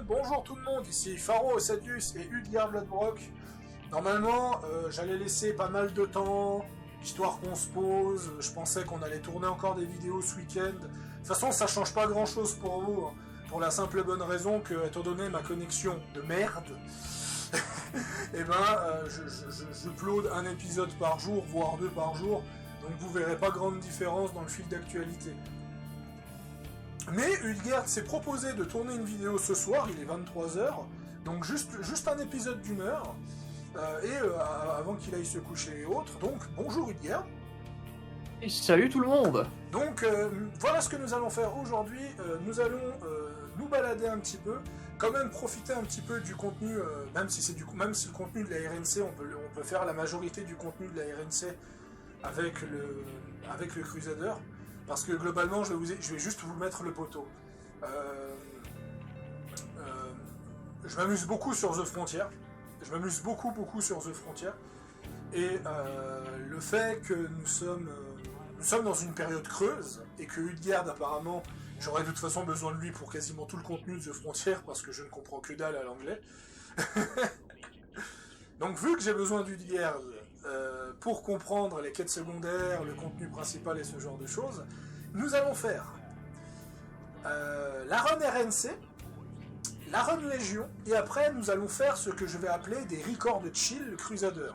bonjour tout le monde, ici Pharo, Sadius et Udgar Bloodbrock. Normalement, j'allais laisser pas mal de temps, histoire qu'on se pose, je pensais qu'on allait tourner encore des vidéos ce week-end. De toute façon, ça change pas grand-chose pour vous, hein, pour la simple et bonne raison que, étant donné ma connexion de merde, et je upload un épisode par jour, voire 2 par jour, donc vous verrez pas grande différence dans le fil d'actualité. Mais Udgerd s'est proposé de tourner une vidéo ce soir, il est 23h, donc juste un épisode d'1 heure, avant qu'il aille se coucher et autres, donc bonjour Udgerd. Et salut tout le monde. Donc voilà ce que nous allons faire aujourd'hui, nous allons nous balader un petit peu, quand même profiter un petit peu du contenu, même si le contenu de la RNC, on peut faire la majorité du contenu de la RNC avec le Crusader. Parce que globalement, je vais juste vous mettre le poteau. Je m'amuse beaucoup sur The Frontier. Je m'amuse beaucoup sur The Frontier. Et le fait que nous sommes dans une période creuse, et que Udgerd, apparemment, j'aurais de toute façon besoin de lui pour quasiment tout le contenu de The Frontier, parce que je ne comprends que dalle à l'anglais. Donc vu que j'ai besoin d'Udgerd, pour comprendre les quêtes secondaires, le contenu principal et ce genre de choses, nous allons faire la run RNC, la run Légion, et après nous allons faire ce que je vais appeler des records de chill Crusader,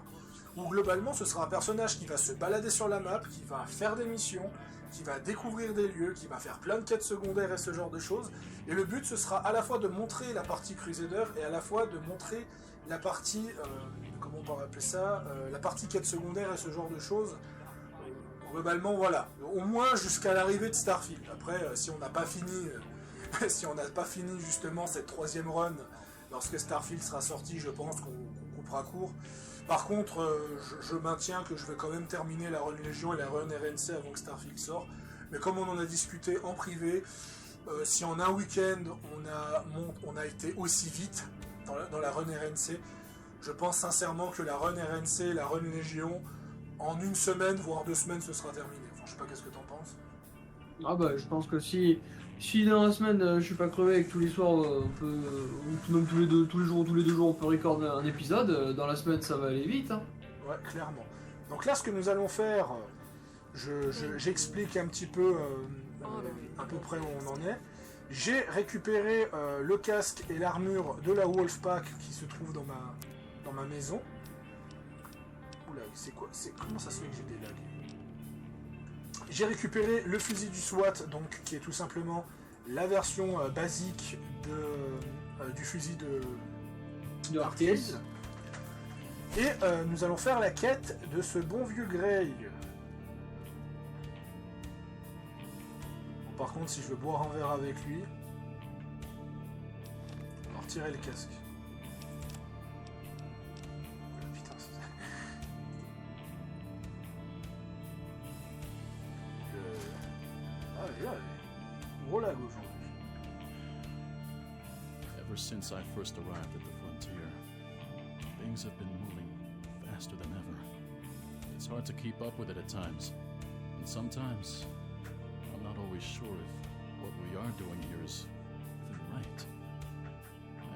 où globalement ce sera un personnage qui va se balader sur la map, qui va faire des missions, qui va découvrir des lieux, qui va faire plein de quêtes secondaires et ce genre de choses, et le but ce sera à la fois de montrer la partie Crusader et à la fois de montrer la partie, comment on peut appeler ça, la partie quête secondaire et ce genre de choses. Globalement, voilà. Au moins jusqu'à l'arrivée de Starfield. Après, si on n'a pas fini, justement cette 3e run, lorsque Starfield sera sorti, je pense qu'on coupera court. Par contre, je maintiens que je vais quand même terminer la run Légion et la run RNC avant que Starfield sorte. Mais comme on en a discuté en privé, si en un week-end on a été aussi vite dans la run RNC, je pense sincèrement que la run RNC et la run Légion, en 1 semaine, voire 2 semaines, ce sera terminé. Enfin, je sais pas, qu'est-ce que t'en penses? Ah bah je pense que si dans la semaine je suis pas crevé et que tous les soirs on peut, ou même tous les 2 jours on peut recorder un épisode, dans la semaine ça va aller vite. Hein. Ouais, clairement. Donc là, ce que nous allons faire, j'explique un petit peu à peu près où on en est. J'ai récupéré le casque et l'armure de la Wolfpack qui se trouve dans ma maison. Oula, c'est quoi? Comment ça se fait que j'ai des lags? J'ai récupéré le fusil du SWAT, donc qui est tout simplement la version basique du fusil de RTS. Et nous allons faire la quête de ce bon vieux Grey. Bon, par contre, si je veux boire un verre avec lui, on va retirer le casque. Putain, gros lag aujourd'hui. Ever since I first arrived at the frontier, things have been moving faster than ever. It's hard to keep up with it at times, and sometimes I'm not always sure if what we are doing here is even right.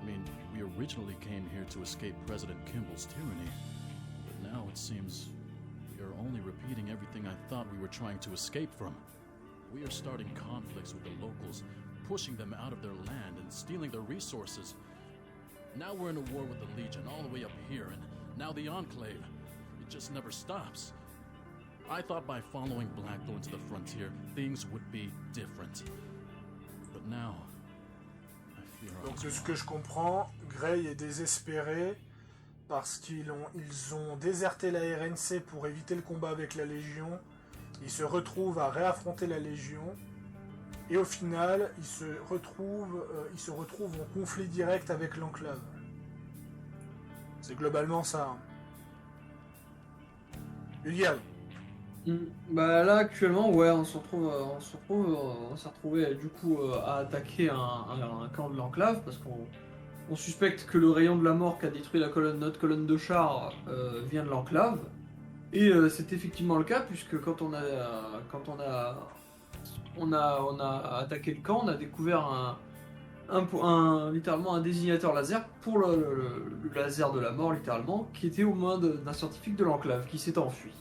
I mean, we originally came here to escape President Kimball's tyranny, but now it seems we are only repeating everything I thought we were trying to escape from. We are starting conflicts with the locals, pushing them out of their land and stealing their resources. Now we're in a war with the Legion all the way up here, and now the Enclave. It just never stops. I thought by following Blackthorn to the frontier, things would be different. But now, I fear Donc de ce que je comprends, Grey est désespéré parce qu'ils ont déserté la RNC pour éviter le combat avec la Légion. Ils se retrouvent à réaffronter la Légion. Et au final, ils se retrouvent en conflit direct avec l'Enclave. C'est globalement ça. Hein. Udgerd. Bah là actuellement ouais on s'est retrouvé du coup à attaquer un camp de l'enclave parce qu'on suspecte que le rayon de la mort qui a détruit notre colonne de chars vient de l'enclave. Et c'est effectivement le cas puisque quand on a attaqué le camp, on a découvert littéralement un désignateur laser pour le laser de la mort, littéralement, qui était aux mains d'un scientifique de l'enclave qui s'est enfui.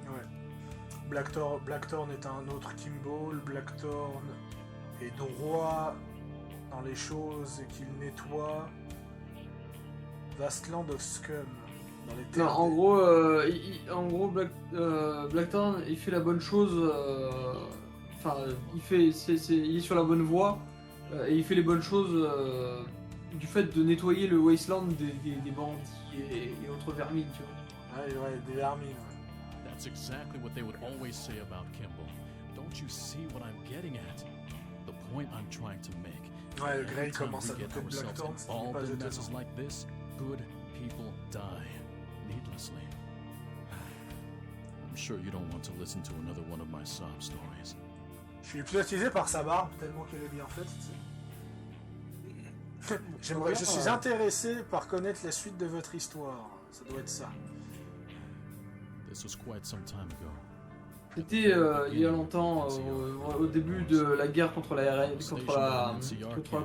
Ouais. Blackthorn est un autre Kimball. Blackthorn est droit dans les choses qu'il nettoie. Vastland of Scum. Dans les Non, terres en gros, Blackthorn, il fait la bonne chose. Enfin, il est sur la bonne voie et il fait les bonnes choses du fait de nettoyer le wasteland des bandits et autres vermines, tu vois. Ouais, des vermines. Ouais. That's exactly what they would always say about Kimball. Don't you see what I'm getting at? The point I'm trying to make. Ouais, le Every Grey time commence à we get douter de ourselves Blackthorn, ce qui n'est involved pas in étonnant. messes like this, good people die needlessly. I'm sure you don't want to listen to another one of my sob stories. Je suis hypnotisé par sa barbe, tellement qu'elle est bien faite, tu sais. Je suis intéressé par connaître la suite de votre histoire. Ça doit être ça. This was quite some time ago. C'était il y a longtemps, au début de la guerre contre la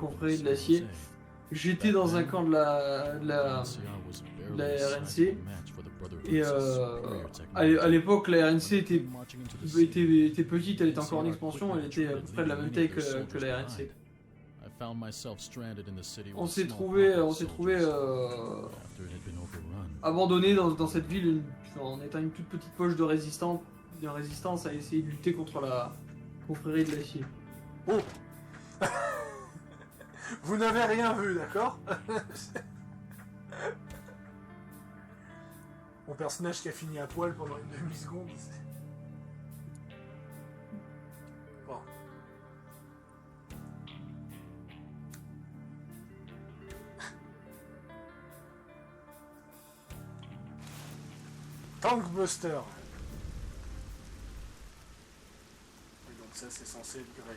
confrérie de l'acier. J'étais dans un camp de la RNC. Et à l'époque, la RNC était petite, elle était encore en expansion, elle était à peu près de la même taille que la RNC. On s'est trouvé abandonné dans cette ville en étant une toute petite poche de résistance à essayer de lutter contre la confrérie de l'acier. Oh. Vous n'avez rien vu, d'accord? Mon personnage qui a fini à poil pendant une demi-seconde. Bon. Tankbuster. Et donc ça c'est censé être Grey.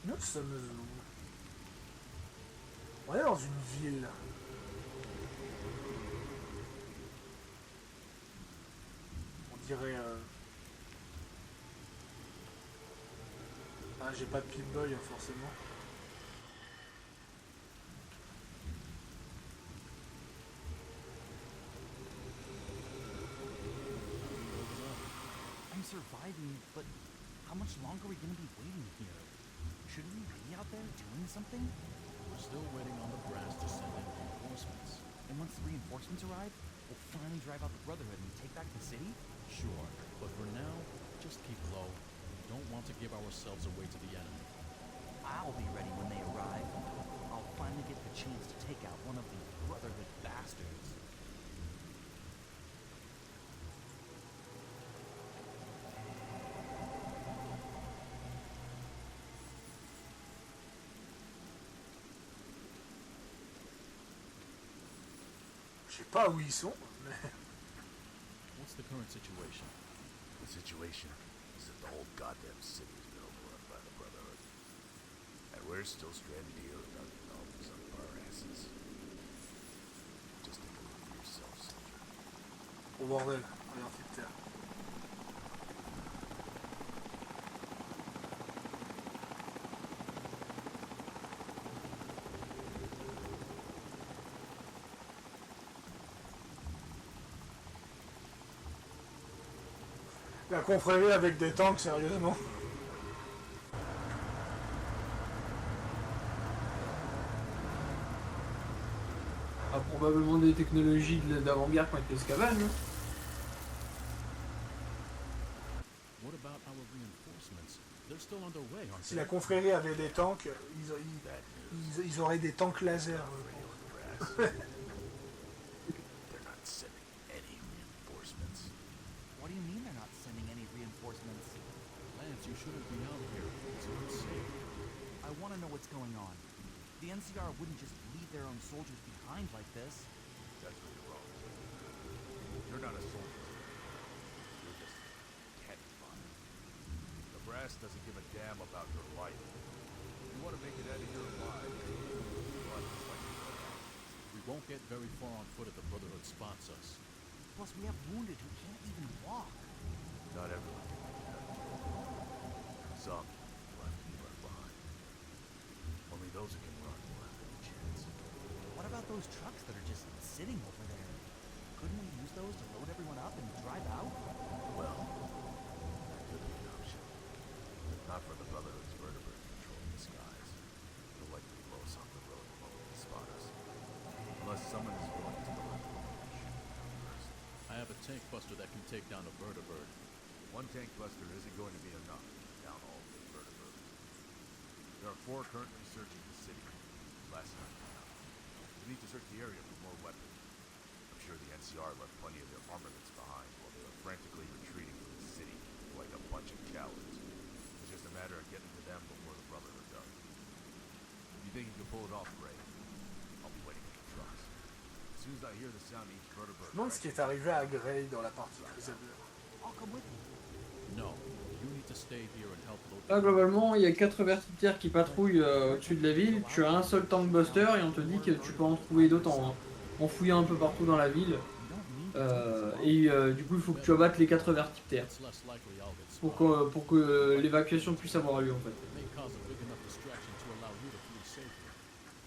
Nous sommes où? On est dans une ville. On dirait... Ah, j'ai pas de Pip-Boy, hein, forcément. I'm surviving, but how much longer are we gonna be waiting here? Shouldn't we be out there doing something? We're still waiting on the brass to send in reinforcements. And once the reinforcements arrive, we'll finally drive out the Brotherhood and take back the city? Sure, but for now, just keep low. We don't want to give ourselves away to the enemy. I'll be ready when they arrive. I'll finally get the chance to take out one of these Brotherhood bastards. Je sais pas où ils sont, mais... What's the current situation? The situation is that the whole goddamn city has been overrun by the Brotherhood. And we're still stranded here with our thumbs up our asses. Just take a look for yourself, soldier. Oh bordel, regarde cette terre. La confrérie avec des tanks, sérieusement. Ah, probablement des technologies d'avant-guerre qui ont été escavages. Hein. What about our reinforcements? They're still on their way, aren't Si they? la confrérie avait des tanks, ils auraient des tanks laser. They're not sending any reinforcements. What do you mean they're not sending any reinforcements? Lance, you shouldn't be out here. It's unsafe. I want to know what's going on. The NCR wouldn't just leave their own soldiers behind like this. That's where you're wrong. You're not a soldier. You're just cannon fodder. The brass doesn't give a damn about your life. You want to make it out of here alive. Run just like the Brotherhood. We won't get very far on foot if the Brotherhood spots us. Plus, we have wounded who can't even walk. Not everyone can make it out. some left to be left behind. Only those who can run will have any chance. What about those trucks that are just sitting over there? Couldn't we use those to load everyone up and drive out? Well, that could be an option. If not for the Brotherhood's vertebrate controlling the skies, they'll likely blow us off the road the moment they spot us. Unless someone is willing to go out and shoot them down first. I have a tank buster that can take down a vertibird. One tank buster isn't going to be enough to take down all of the vertebrates. There are 4 currently searching the city. Last time around. We need to search the area for more weapons. I'm sure the NCR left plenty of their armaments behind while they were frantically retreating from the city like a bunch of cowards. It's just a matter of getting to them before the Brotherhood does. If you think you can pull it off, Ray, I'll be waiting at the trucks. As soon as I hear the sound of each vertebrate... Je me demande ce qui est arrivé à Gray dans la partie Crusader. I'll come with you. No, you need to stay here and help load Là, globalement, il y a 4 vertiptères qui patrouillent au-dessus de la ville. Tu as un seul tank buster et on te dit que tu peux en trouver d'autres en fouillant un peu partout dans la ville. Du coup, il faut que tu abattes les 4 vertiptères It's less likely I'll get pour spotted. que l'évacuation puisse avoir lieu en fait. It may cause a big enough distraction to allow you to flee safely.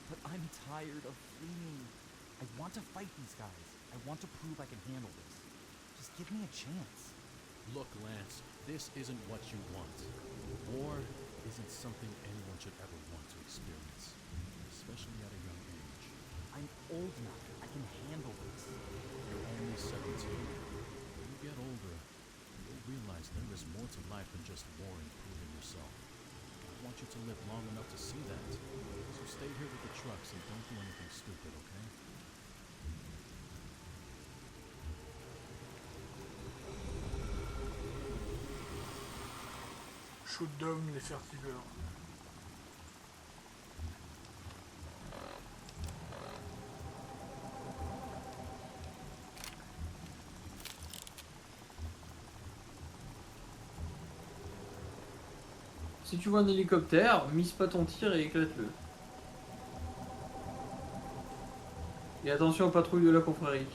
But I'm tired of fleeing. I want to fight these guys. I want to prove I can handle this. Just give me a chance. Look, Lance, this isn't what you want. War isn't something anyone should ever want to experience, especially at a young age. I'm old enough. I can handle this. You're only 17. When you get older, you'll realize there is more to life than just war and proving yourself. I want you to live long enough to see that. So stay here with the trucks and don't do anything stupid, okay? Shoot down les fertigeurs. Si tu vois un hélicoptère, mise pas ton tir et éclate-le. Et attention aux patrouilles de la confrérie.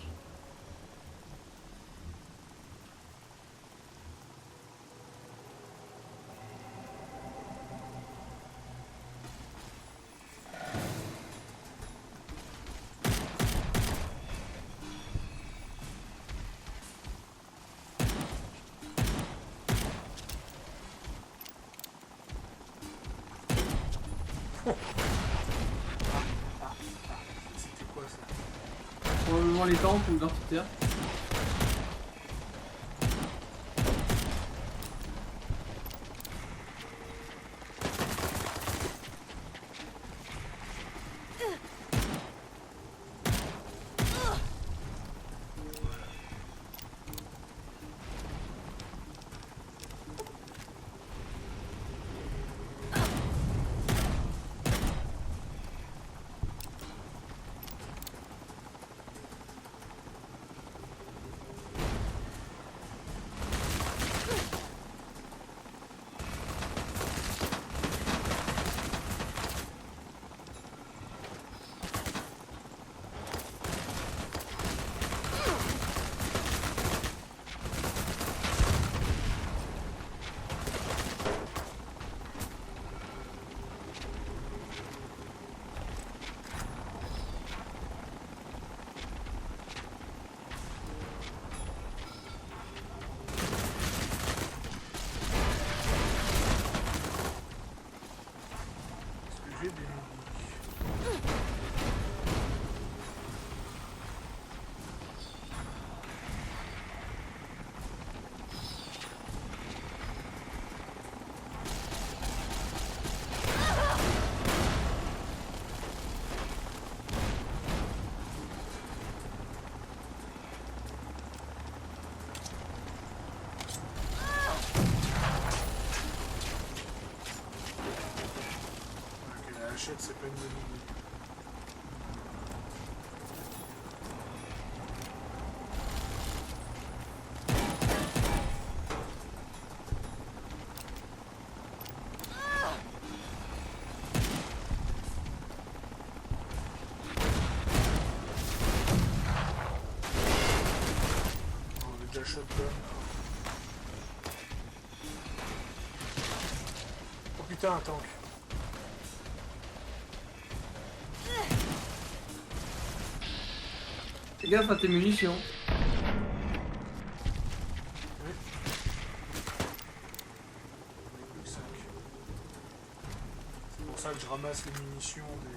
C'était quoi ça? Probablement les tanks ou le vertiptère. J'ai des mini. Ok, la hachette c'est pas une bonne idée. On est déjà shotgun. putain, un tank. Fais gaffe à tes munitions. Oui. Plus que 5. C'est pour ça que je ramasse les munitions des...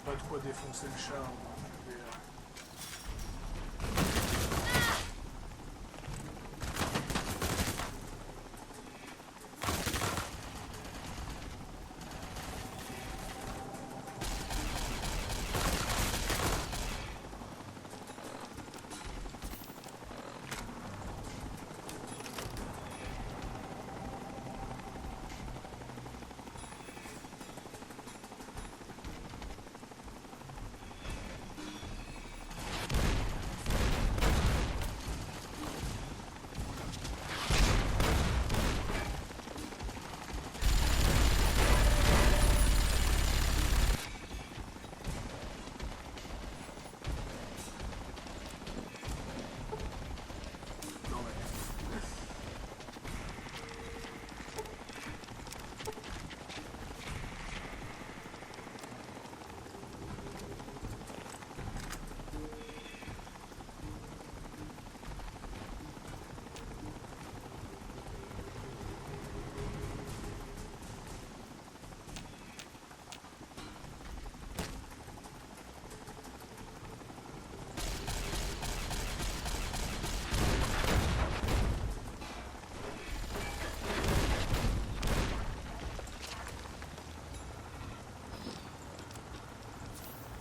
Pas de quoi défoncer le char. Je vais,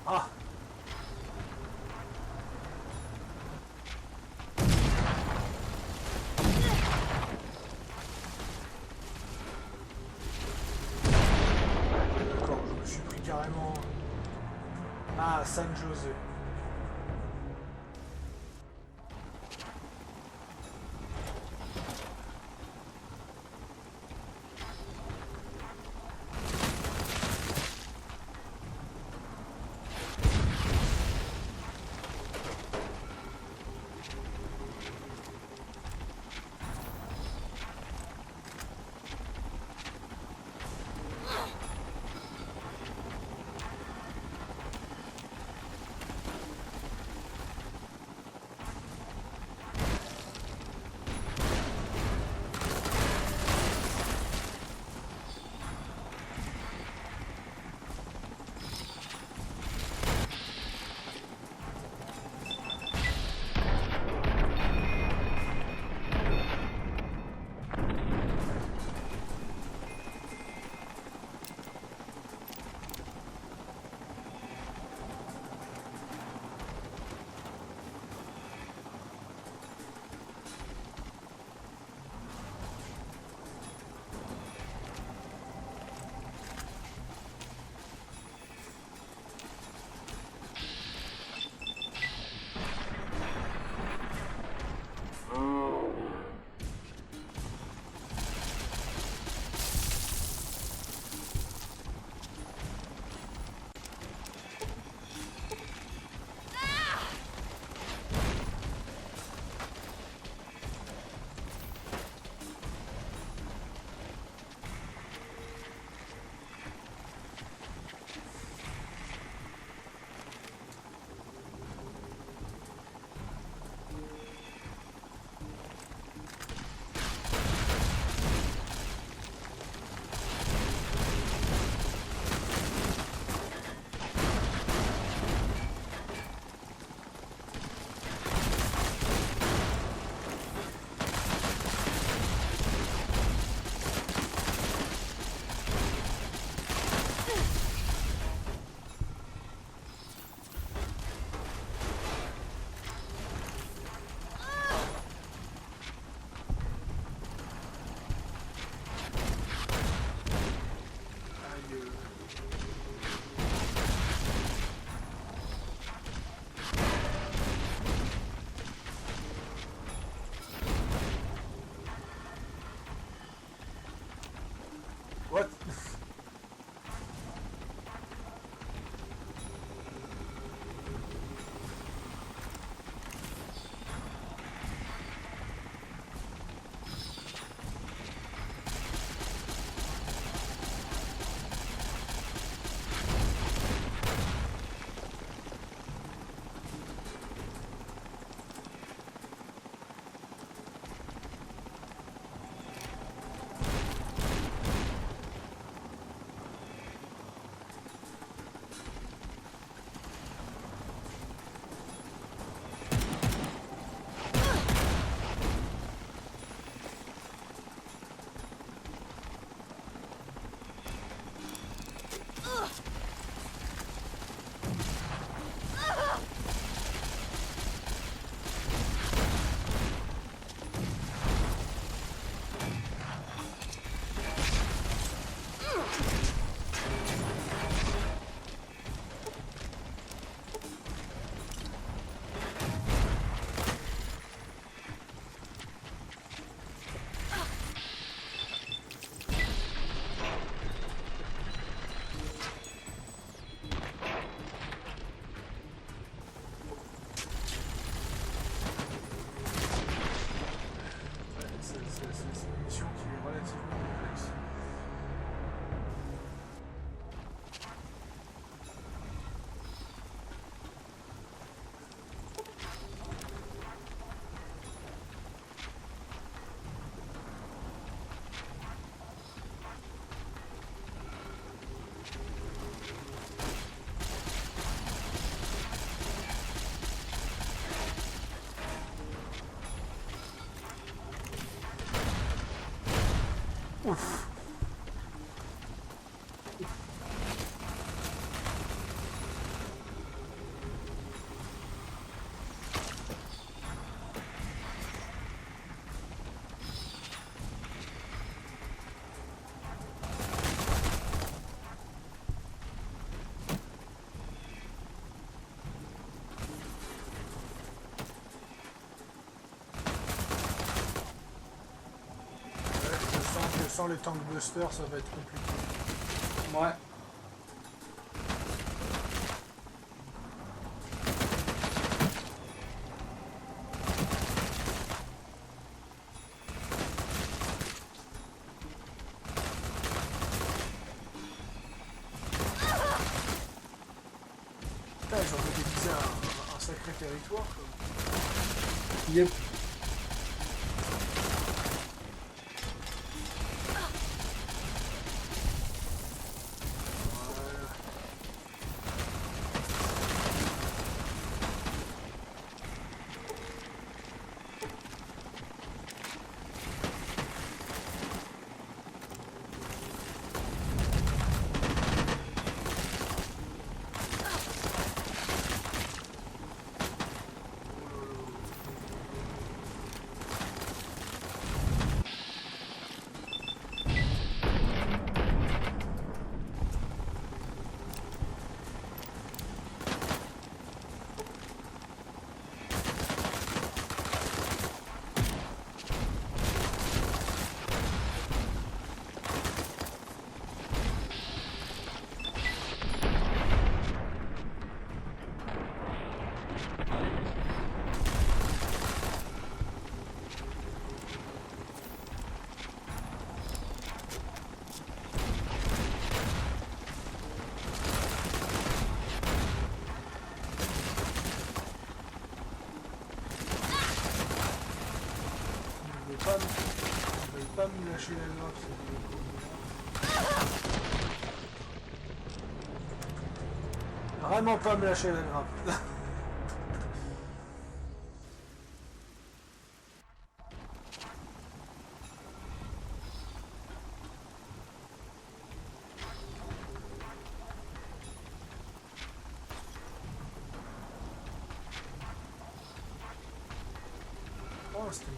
Ah! D'accord, je me suis pris carrément... Ah, San José. C'est une mission qui est relativement complexe. Ouf. Sans les tank busters, ça va être compliqué. Ouais. Putain, ils ont modélisé un sacré territoire, quoi. Yep. Je vais pas me lâcher la grappe, vraiment pas me lâcher la grappe. Oh, c'était bon.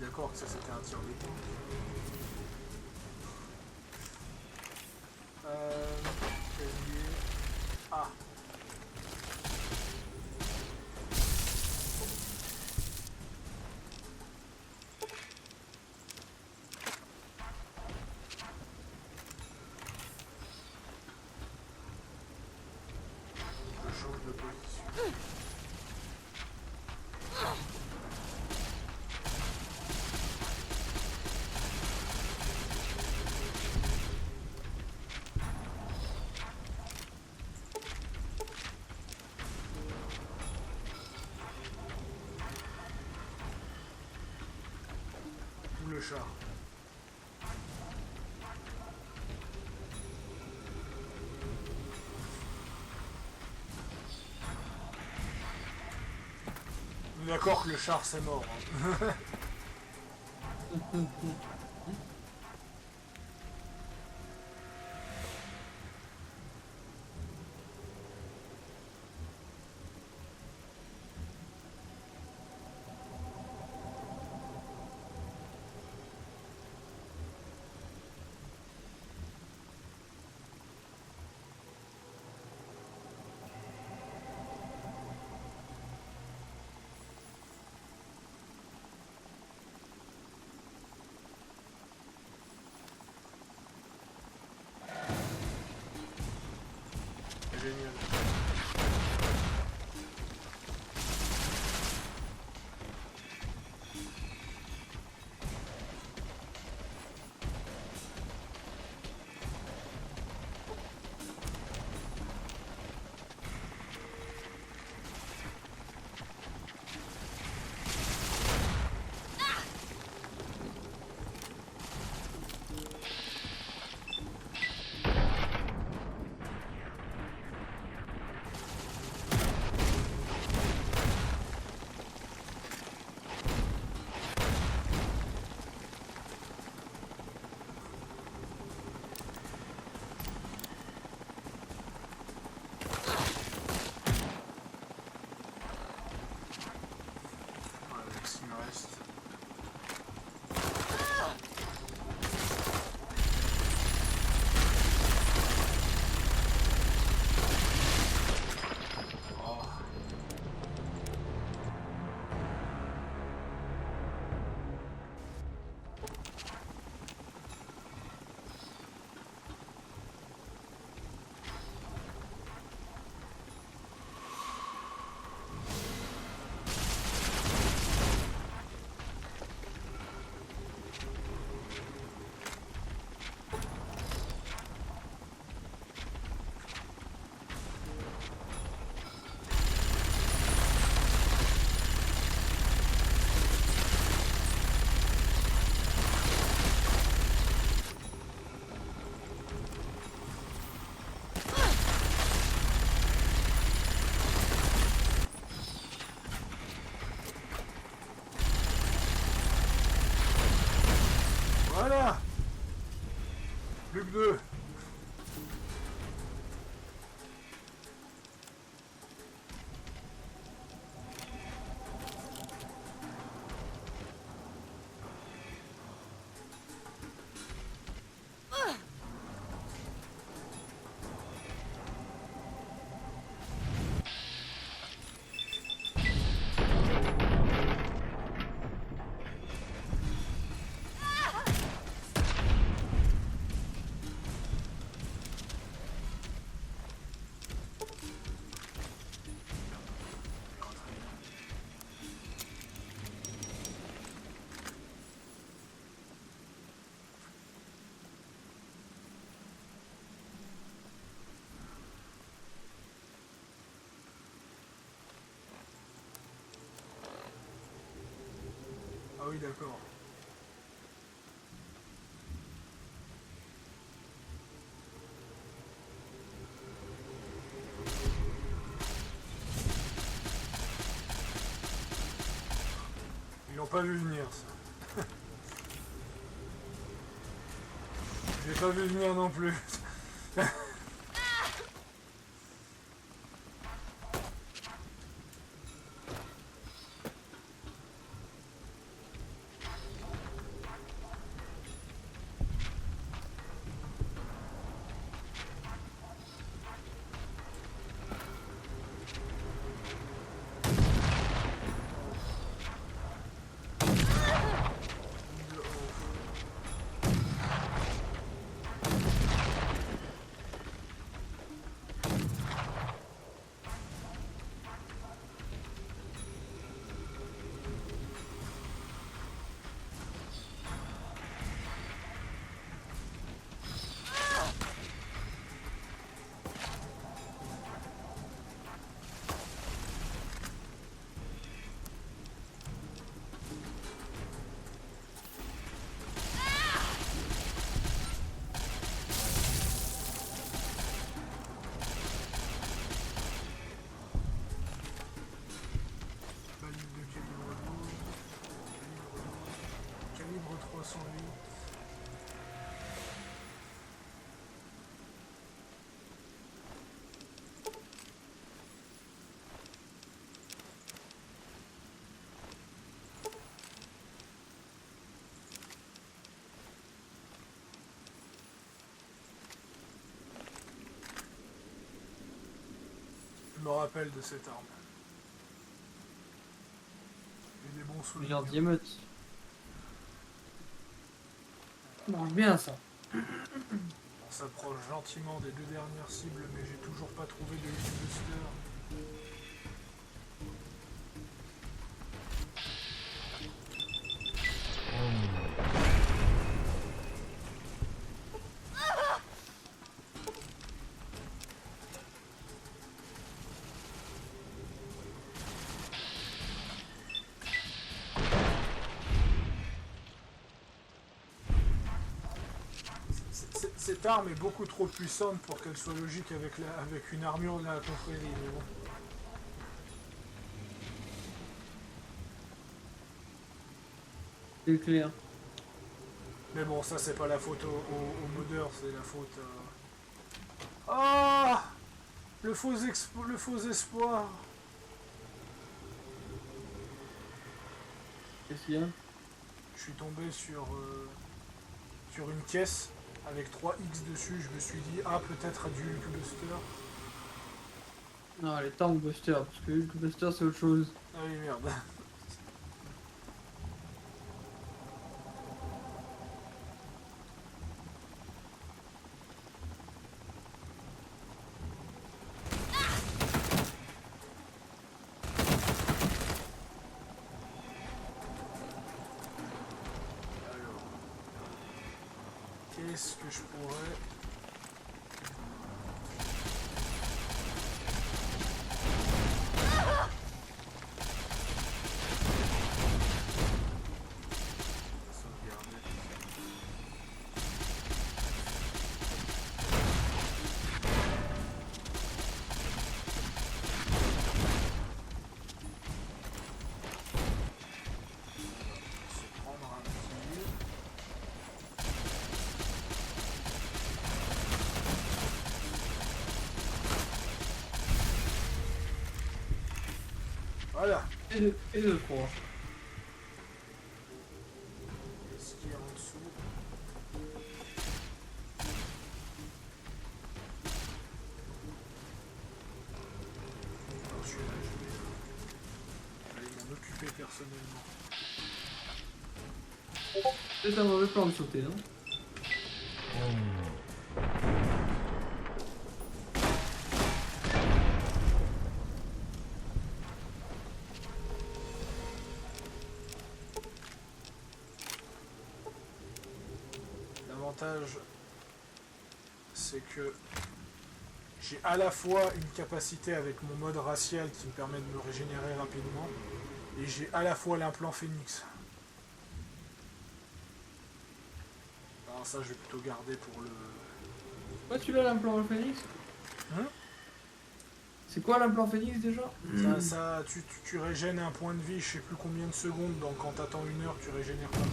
D'accord que ça c'était un tir d'épaule. Casier. Ah. char. On est d'accord que le char c'est mort. Hein. Génial. Voilà. Plus que deux. Ah oui, d'accord. Ils l'ont pas vu venir, ça. Je l'ai pas vu venir non plus. rappelle de cette arme. Et des bons souvenirs. Plusieurs émeutes. Ça marche bien ça. On s'approche gentiment des 2 dernières cibles, mais j'ai toujours pas trouvé de Hulkbuster. Cette arme est beaucoup trop puissante pour qu'elle soit logique avec une armure de la confrérie. Mais bon. C'est clair. Mais bon, ça c'est pas la faute au modeur, c'est la faute à... Ah, le faux espoir. Qu'est-ce qu'il y a? Je suis tombé sur une caisse avec 3 X dessus. Je me suis dit, ah, peut-être du Hulkbuster. Non, les Tankbuster, parce que Hulkbuster c'est autre chose. Ah oui, merde. Qu'est-ce que je pourrais... sauvegarder. On va se prendre un petit... Voilà. Et de 3. Qu'est-ce qu'il y a en dessous? Alors, celui-là, je vais aller m'en occuper personnellement. C'est un mauvais plan de sauter, non? L'avantage, c'est que j'ai à la fois une capacité avec mon mode racial qui me permet de me régénérer rapidement, et j'ai à la fois l'implant Phoenix. Alors ça, je vais plutôt garder pour le... Ouais, tu l'as l'implant Phoenix? Hein? C'est quoi l'implant Phoenix déjà? Tu régènes un point de vie, je sais plus combien de secondes, donc quand t'attends 1 heure, tu régénères pas mal.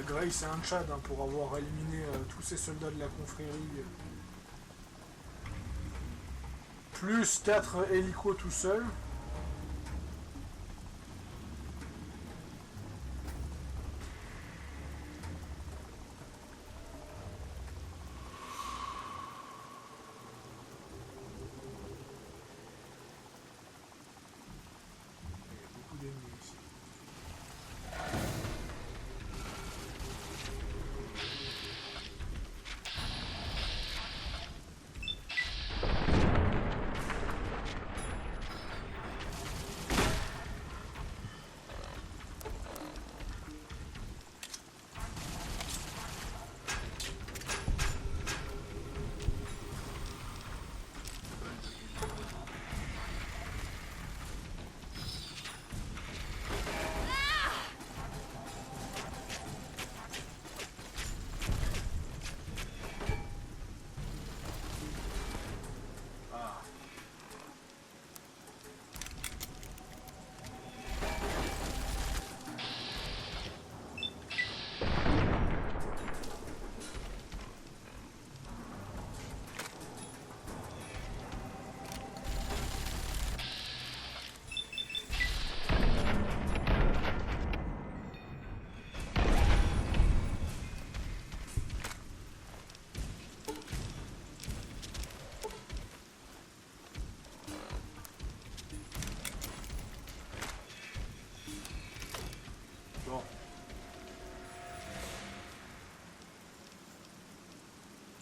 Grey, c'est un Tchad hein, pour avoir éliminé tous ces soldats de la confrérie. Plus 4 hélicos tout seul. Il y a beaucoup d'ennemis ici.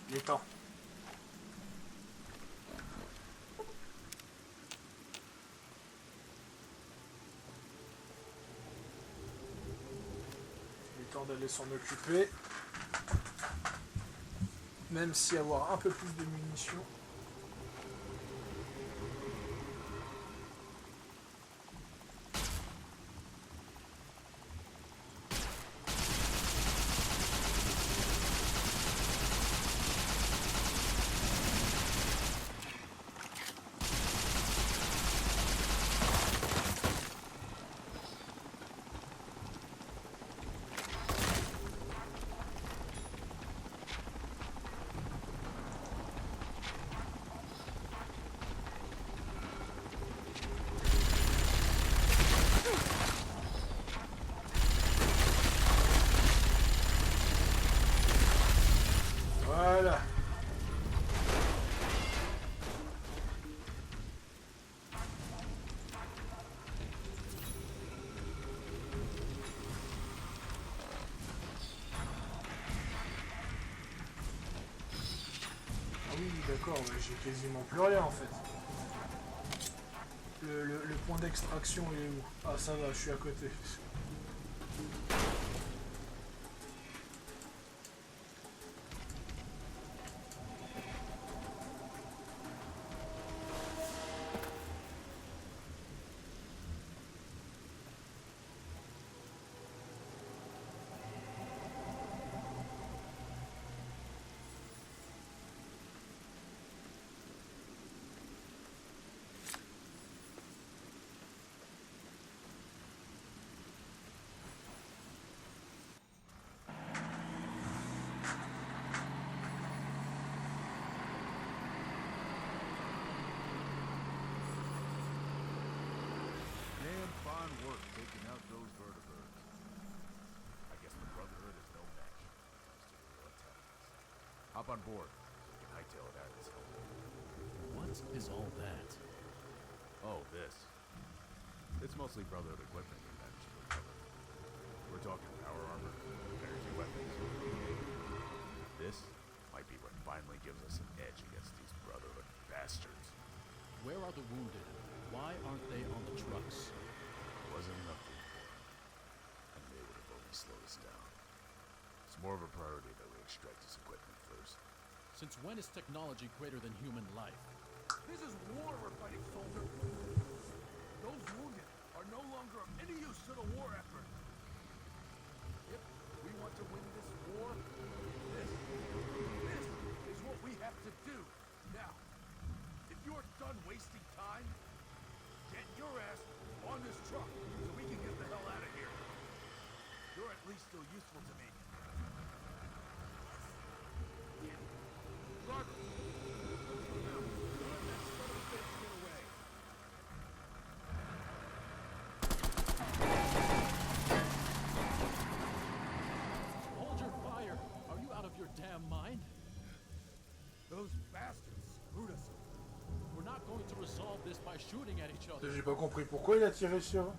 Il est temps. Il est temps d'aller s'en occuper. Même si avoir un peu plus de munitions. Voilà. Ah oui, d'accord, ouais, j'ai quasiment plus rien en fait. Le point d'extraction il est où? Ah ça va, je suis à côté. Damn fine work taking out those vertibirds. I guess the Brotherhood is no match when it comes to real intelligence. Hop on board. We can hightail it out of this hell. What is all that? Oh, this. It's mostly Brotherhood equipment we managed to recover. We're talking power armor, energy weapons. This might be what finally gives us an edge against these Brotherhood bastards. Where are the wounded? Why aren't they on the trucks? Wasn't enough room for them. And they would have only slowed us down. It's more of a priority that we extract this equipment first. Since when is technology greater than human life? This is war we're fighting, soldier. Those wounded are no longer of any use to the war effort. If we want to win this war, this is what we have to do. Now, if you're done wasting time, get your ass on this truck so we can get the hell out of here. You're at least still useful to me. Driver! Now, let that son of a bitch get away. Hold your fire! Are you out of your damn mind? Those bastards screwed us. We're not going to resolve this by shooting at each other. J'ai pas compris pourquoi il a tiré sur eux.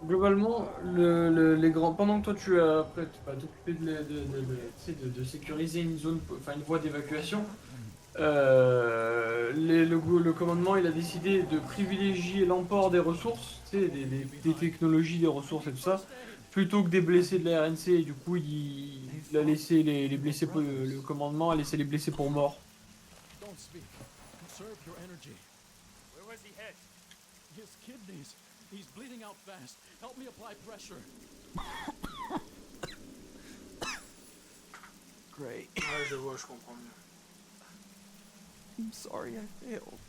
Globalement, les grands, pendant que toi tu as après tu vas t'occuper tu sais, de sécuriser une zone, enfin une voie d'évacuation, le commandement il a décidé de privilégier l'emport des ressources, tu sais, des technologies, des ressources et tout ça, plutôt que des blessés de la RNC. Et du coup, il a laissé les blessés, le commandement a laissé les blessés pour morts. Don't speak. Conserve your energy. Where was he hit? His kidneys. He's bleeding out fast. Help me apply pressure. Great. Ouais, je vois, je comprends mieux. I'm sorry I failed.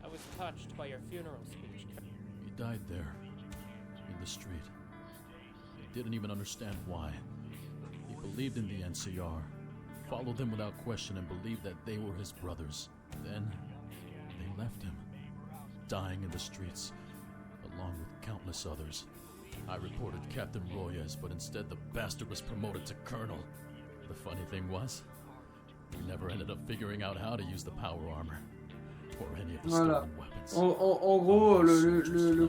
I was touched by your funeral speech. He died there, in the street. He didn't even understand why. He believed in the NCR, followed them without question, and believed that they were his brothers. Then, they left him, dying in the streets, along with countless others. I reported Captain Royes, but instead the bastard was promoted to colonel. The funny thing was, he never ended up figuring out how to use the power armor. or any of the Voilà. stolen weapons. En gros, le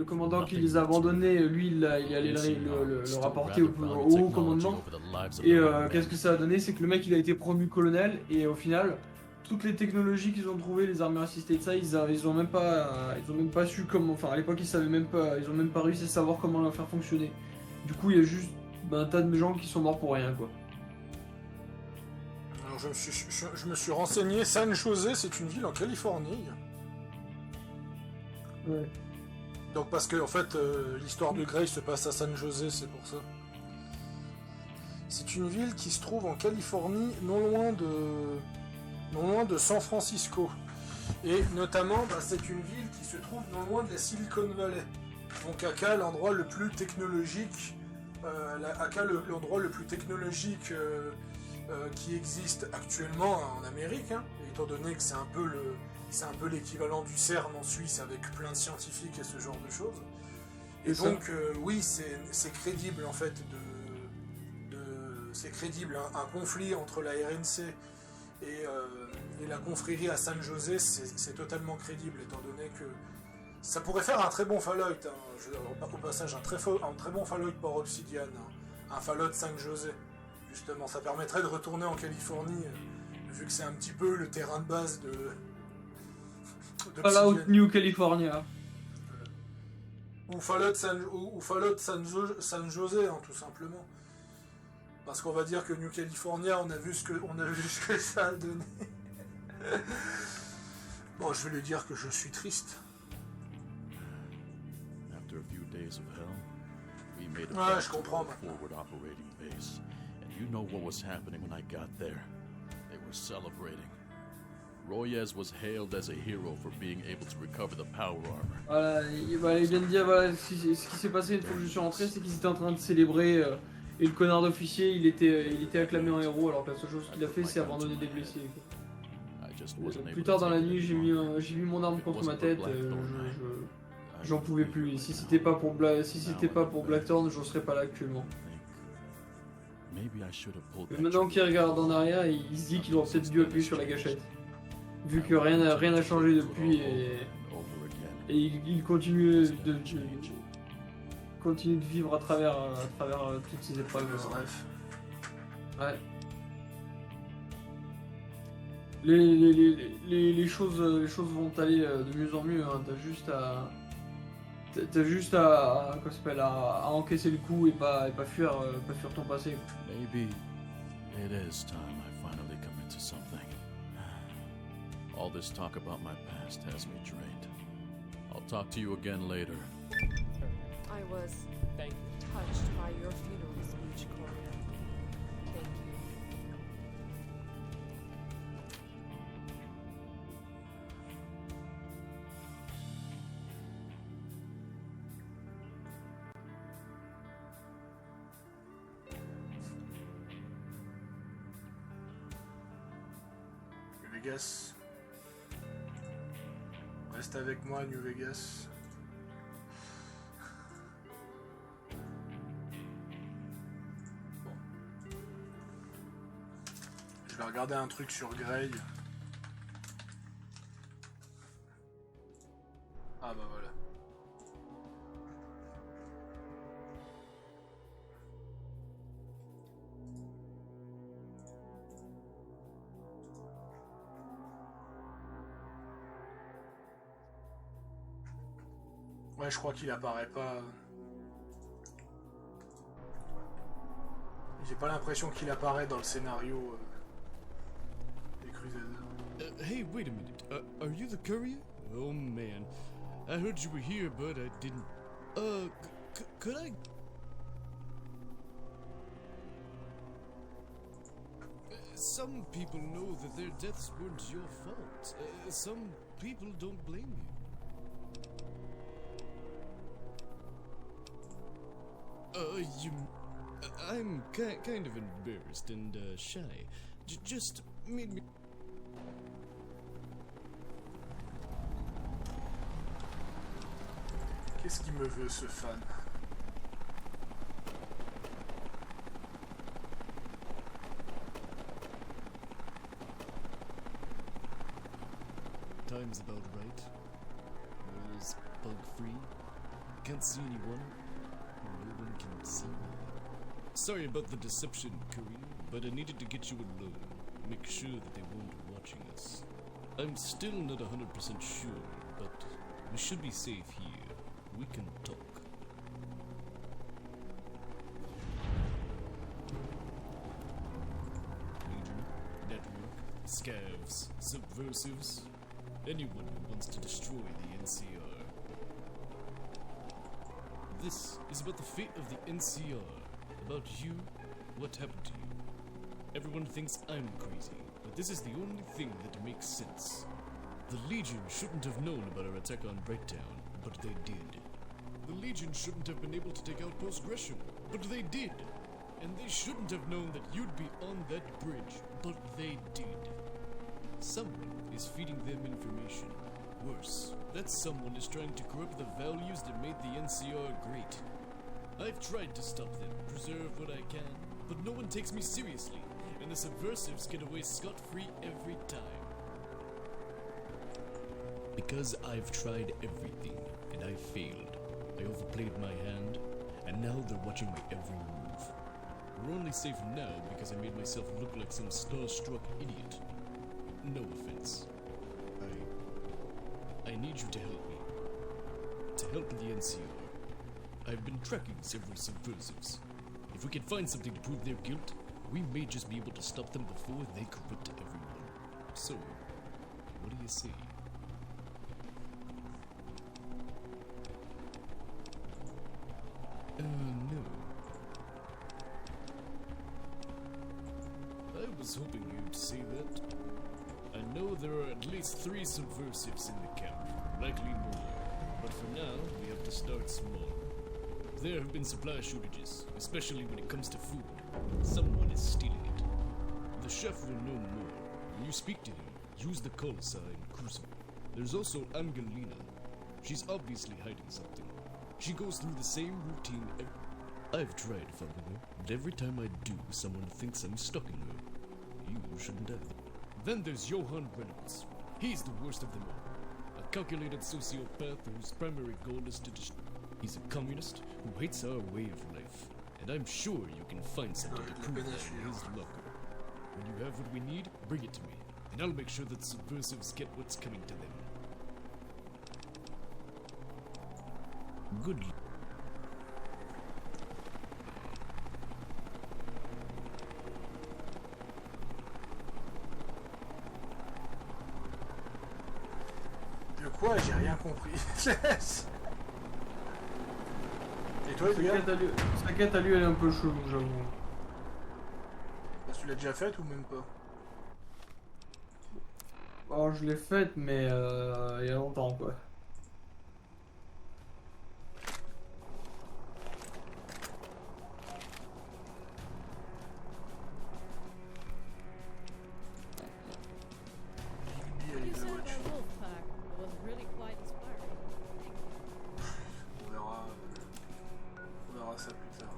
commandant qui les a abandonnés, lui, il est allé le rapporter au haut commandement. Et qu'est-ce que ça a donné? C'est que le mec, il a été promu colonel, et au final, toutes les technologies qu'ils ont trouvées, les armures assistées de ça, ils ont même pas su comment. Enfin, à l'époque, ils savaient même pas, ils ont même pas réussi à savoir comment la faire fonctionner. Du coup, il y a juste un tas de gens qui sont morts pour rien, quoi. Alors, je me suis renseigné. San José, c'est une ville en Californie. Ouais. Donc parce que en fait, l'histoire de Grey se passe à San José, c'est pour ça. C'est une ville qui se trouve en Californie, non loin de San Francisco. Et notamment, c'est une ville qui se trouve non loin de la Silicon Valley. Donc Aka, l'endroit le plus technologique, l'endroit le plus technologique qui existe actuellement en Amérique, hein, étant donné que c'est un peu l'équivalent du CERN en Suisse avec plein de scientifiques et ce genre de choses. Et donc oui, c'est crédible en fait c'est crédible un conflit entre la RNC et la confrérie à San José, c'est totalement crédible étant donné que ça pourrait faire un très bon Fallout, hein. Au passage un très bon Fallout Port Obsidian, hein. Un Fallout San José, justement, ça permettrait de retourner en Californie, vu que c'est un petit peu le terrain de base de Fallout New California. Ou Fallout San José, hein, tout simplement. Parce qu'on va dire que New California, on a vu ce que ça a donné. Bon, je vais lui dire que je suis triste. After a few days of hell, we made it Ouais, back je to comprends our maintenant. forward operating base. And you know what was happening when I got there. They were celebrating. Royez was hailed as a hero for being able to recover the power armor. Voilà, il vient de dire, voilà, ce qui s'est passé une fois que je suis rentré, c'est qu'ils étaient en train de célébrer, et le connard d'officier, il était acclamé en héros, alors que la seule chose qu'il a fait, c'est abandonner des blessés. I just wasn't able Plus to tard dans la take it nuit, anymore. j'ai mis mon arme It contre wasn't ma for tête, Blackthorn, j'en pouvais plus. Et si c'était pas pour Blackthorn, je serais pas là actuellement. Maybe I should have pulled Mais that maintenant trigger. qu'il regarde en arrière, il se dit qu'il aurait peut-être dû appuyer sur la gâchette. Vu que rien n'a changé depuis et il continue de vivre à travers toutes ces épreuves. Bref. Ouais. Les choses vont aller de mieux en mieux. Hein. T'as juste à quoi ça s'appelle, à encaisser le coup et pas fuir ton passé. Maybe it is time I finally commit to something. All this talk about my past has me drained. I'll talk to you again later. I was Thank you. touched by your funeral speech, Coroner. Thank you. New Vegas. Reste avec moi, New Vegas. Bon. Je vais regarder un truc sur Grey. Ah bah voilà. Ouais, je crois qu'il apparaît pas. J'ai pas l'impression qu'il apparaît dans le scénario des Crusaders. Hey, wait a minute. Are you the courier? Oh man. I heard you were here, but I didn't. Could I. Some people know that their deaths weren't your fault. Some people don't blame you. I'm kind of embarrassed and shy. Just meet me. Qu'est-ce qu'il me veut, ce fan? time's about right. Walls bug-free. Can't see anyone. No one can see me. Sorry about the deception, Korea, but I needed to get you alone. Make sure that they weren't watching us. I'm still not 100% sure, but we should be safe here. We can talk. Legion, network, scavs, subversives, anyone who wants to destroy the NCR. This is about the fate of the NCR. About you, what happened to you. Everyone thinks I'm crazy, but this is the only thing that makes sense. The Legion shouldn't have known about our attack on Breakdown, but they did. The Legion shouldn't have been able to take out Post Gresham, but they did. And they shouldn't have known that you'd be on that bridge, but they did. Someone is feeding them information. Worse, that someone is trying to corrupt the values that made the NCR great. I've tried to stop them, preserve what I can, but no one takes me seriously, and the subversives get away scot-free every time. Because I've tried everything, and I failed. I overplayed my hand, and now they're watching my every move. We're only safe now because I made myself look like some star-struck idiot. No offense. I need you to help me. To help the NCR. I've been tracking several subversives. If we can find something to prove their guilt, we may just be able to stop them before they corrupt everyone. So, what do you say? No. I was hoping you'd say that. I know there are at least 3 subversives in the camp, likely more. But for now, we have to start small. There have been supply shortages, especially when it comes to food. Someone is stealing it. The chef will know more. When you speak to him, use the call sign Crusoe. There's also Angelina. She's obviously hiding something. She goes through the same routine I've tried finding her, but every time I do, someone thinks I'm stalking her. You shouldn't have. Then there's Johan Reynolds. He's the worst of them all. A calculated sociopath whose primary goal is to destroy. He's a communist who hates our way of life, and I'm sure you can find something to prove that in his locker. When you have what we need, bring it to me, and I'll make sure that subversives get what's coming to them. Good. De quoi? J'ai rien compris. Et toi, Sa Edgar? quête à lui, elle est un peu chelou, j'avoue. Tu l'as déjà faite ou même pas? Alors, je l'ai faite, mais il y a longtemps, quoi. Allez, You The said Watch. the wolf pack was really quite inspiring. On verra ça plus tard.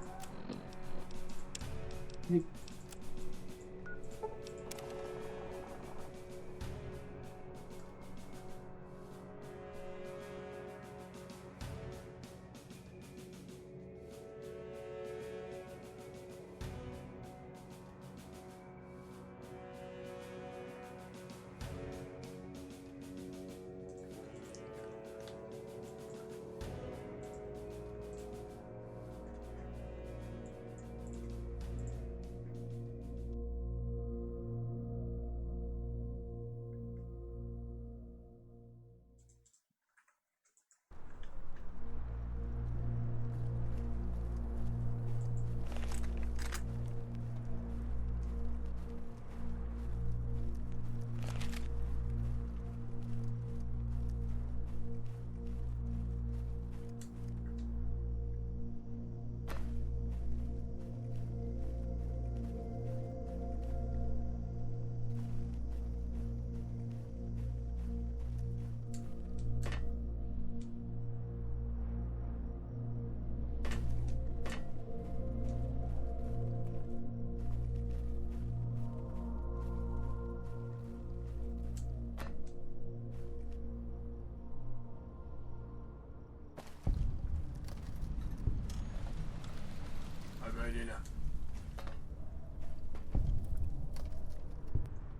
bah il est là.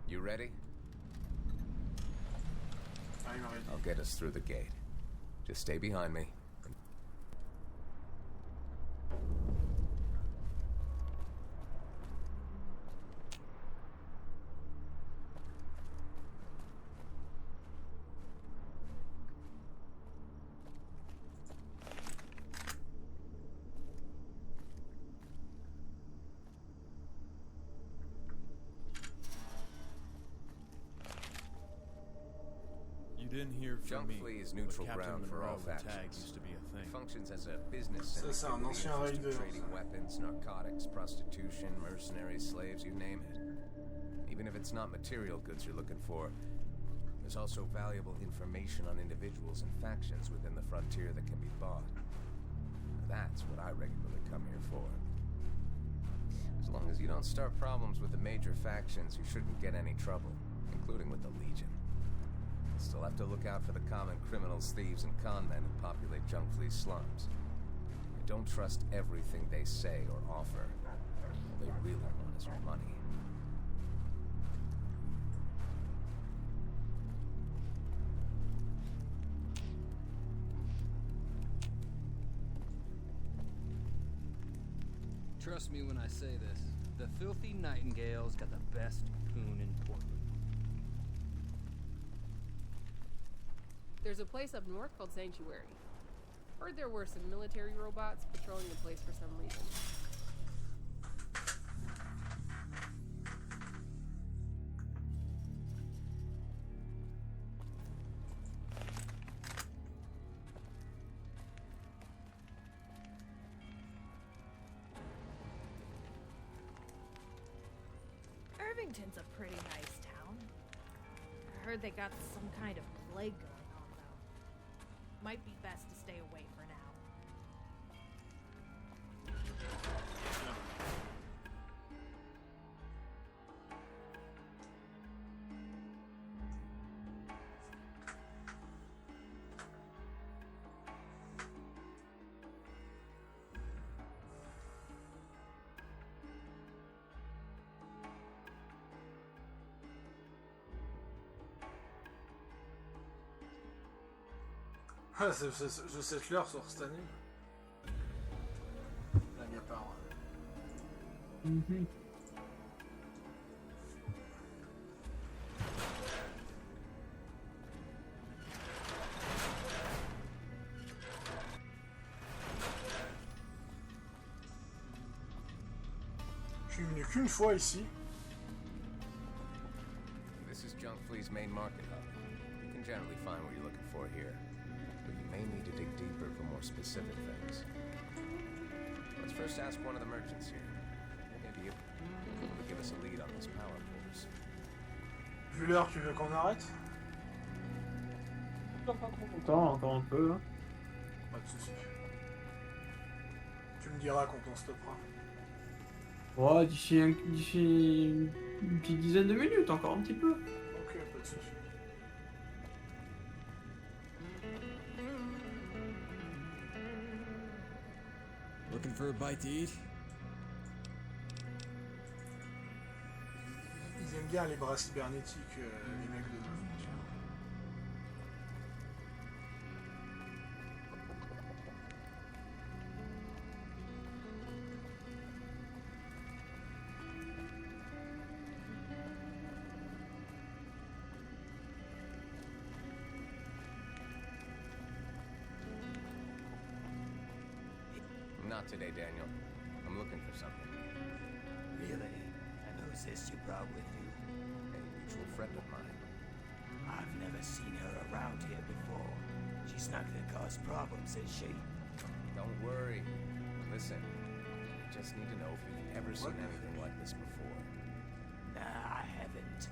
You ready? I'm ready. I'll get us through the gate. Just stay behind me. You didn't hear from Junk me. Flea is but neutral Captain ground for all Monroe and Tags factions. used to be a thing. Functions as a business Ça, c'est un syndicate with the ancien interest of raider. trading weapons, narcotics, prostitution, mercenaries, slaves, you name it. Even if it's not material goods you're looking for, there's also valuable information on individuals and factions within the frontier that can be bought. That's what I regularly come here for. As long as you don't start problems with the major factions, you shouldn't get any trouble, including with the Legion. Still have to look out for the common criminals, thieves, and con men who populate Junk Flea's slums. And don't trust everything they say or offer. All they really want is your money. Trust me when I say this. The Filthy Nightingale's got the best coon in Portland. There's a place up north called Sanctuary. Heard there were some military robots patrolling the place for some reason. Irvington's a pretty nice town. I heard they got some kind of plague going on, though. Might be best to stay away for now. Ah, je sais que l'heure sur cette année. La Gapard. Je suis venu qu'une fois ici. This is Junk Flea's main market hub. You can generally find what you're looking for here, but you may need to dig deeper for more specific things. Let's first ask one of the merchants here. Maybe you'll be able to give us a lead on these power pools. Vu l'heure, tu veux qu'on arrête? Pas trop longtemps, encore un peu. Hein. Pas de soucis. Tu me diras quand on stoppera. Ouais, d'ici une petite dizaine de minutes, encore un petit peu. Ok, pas de soucis. Looking for a bite to eat? Ils aiment bien les bras cybernétiques, les mecs de la frontière. Not today, Daniel. I'm looking for something. Really? And who's this you brought with you? A mutual friend of mine. I've never seen her around here before. She's not gonna cause problems, is she? Don't worry. Listen, I just need to know if you've ever seen anything like this before. Nah, I haven't.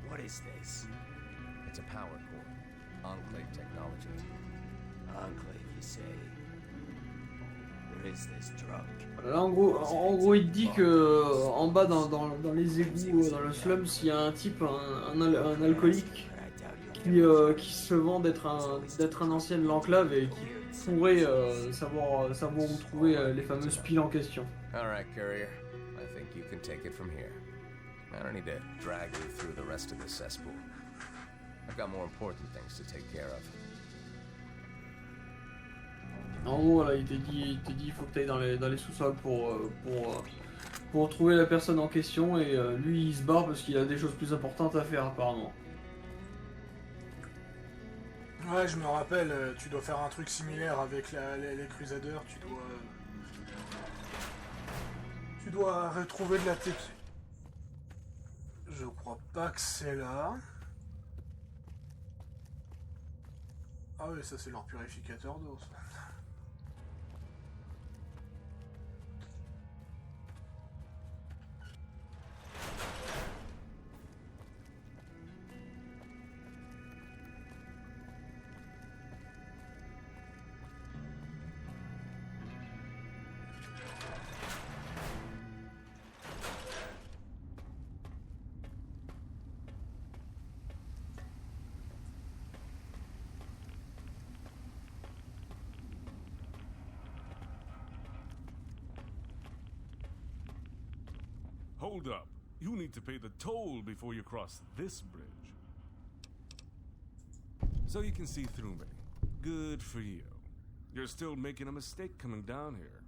What is this? It's a power core. Enclave technology. Enclave, you say? Where is this drunk? Là, en gros, il te dit que en bas, dans les égouts, dans le slum, s'il y a un type, un alcoolique, qui se vend d'être un ancien de l'enclave et qui pourrait savoir où trouver les fameuses piles en question. All right, courier. I think you can take it from here. I don't need to drag you through the rest of this cesspool. I've got more important things to take care of. En gros, là, il t'a dit, il faut que tu ailles dans les sous-sols pour trouver la personne en question, et lui, il se barre parce qu'il a des choses plus importantes à faire, apparemment. Ouais, je me rappelle, tu dois faire un truc similaire avec les Crusaders, tu dois retrouver de la tech. Je crois pas que c'est là. Ah oui, ça c'est leur purificateur d'eau. Hold up. You need to pay the toll before you cross this bridge. So you can see through me. Good for you. You're still making a mistake coming down here.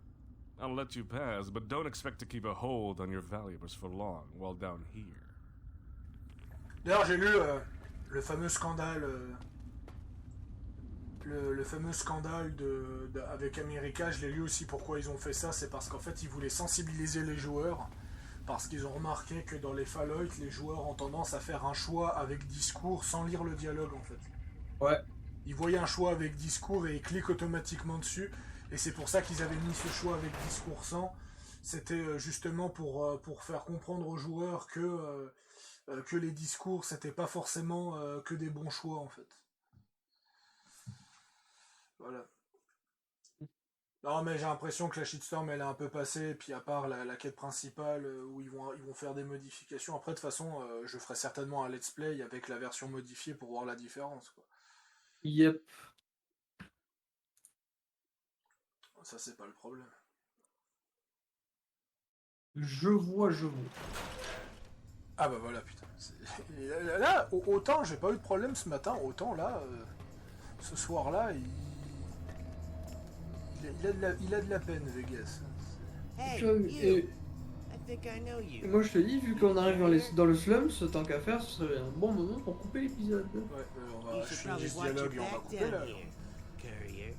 I'll let you pass, but don't expect to keep a hold on your valuables for long while down here. D'ailleurs, j'ai lu le fameux scandale... Le fameux scandale avec America, je l'ai lu aussi. Pourquoi ils ont fait ça, c'est parce qu'en fait ils voulaient sensibiliser les joueurs, parce qu'ils ont remarqué que dans les Fallout, les joueurs ont tendance à faire un choix avec discours sans lire le dialogue en fait. Ouais. Ils voyaient un choix avec discours et ils cliquent automatiquement dessus, et c'est pour ça qu'ils avaient mis ce choix avec discours sans. C'était justement pour faire comprendre aux joueurs que les discours c'était pas forcément que des bons choix en fait. Voilà. Non mais j'ai l'impression que la shitstorm elle est un peu passée, et puis à part la quête principale où ils vont faire des modifications, après de toute façon je ferai certainement un let's play avec la version modifiée pour voir la différence quoi. Yep. Ça c'est pas le problème. Je vois. Ah bah voilà putain. Là autant j'ai pas eu de problème ce matin, autant là ce soir là il a de la peine, Vegas. Et moi je te dis, vu qu'on arrive dans le slums, tant qu'à faire, ce serait un bon moment pour couper l'épisode. Ouais, on va finir ce dialogue et on va couper là. Courier.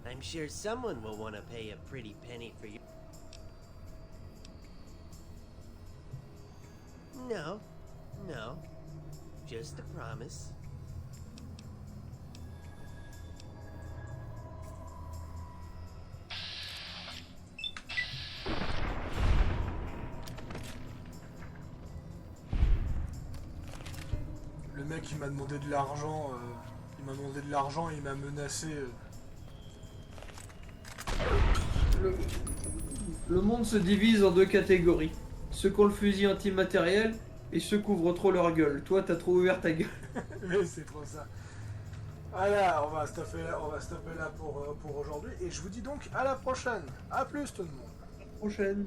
I'm sure someone will want to pay a pretty penny for you. No. Just a promise. Le mec il m'a demandé de l'argent, et il m'a menacé. Le monde se divise en deux catégories. Ceux qui ont le fusil antimatériel et ceux qui ouvrent trop leur gueule. Toi t'as trop ouvert ta gueule. Mais c'est trop ça. Voilà, on va stopper là pour aujourd'hui. Et je vous dis donc à la prochaine. A plus tout le monde. À la prochaine.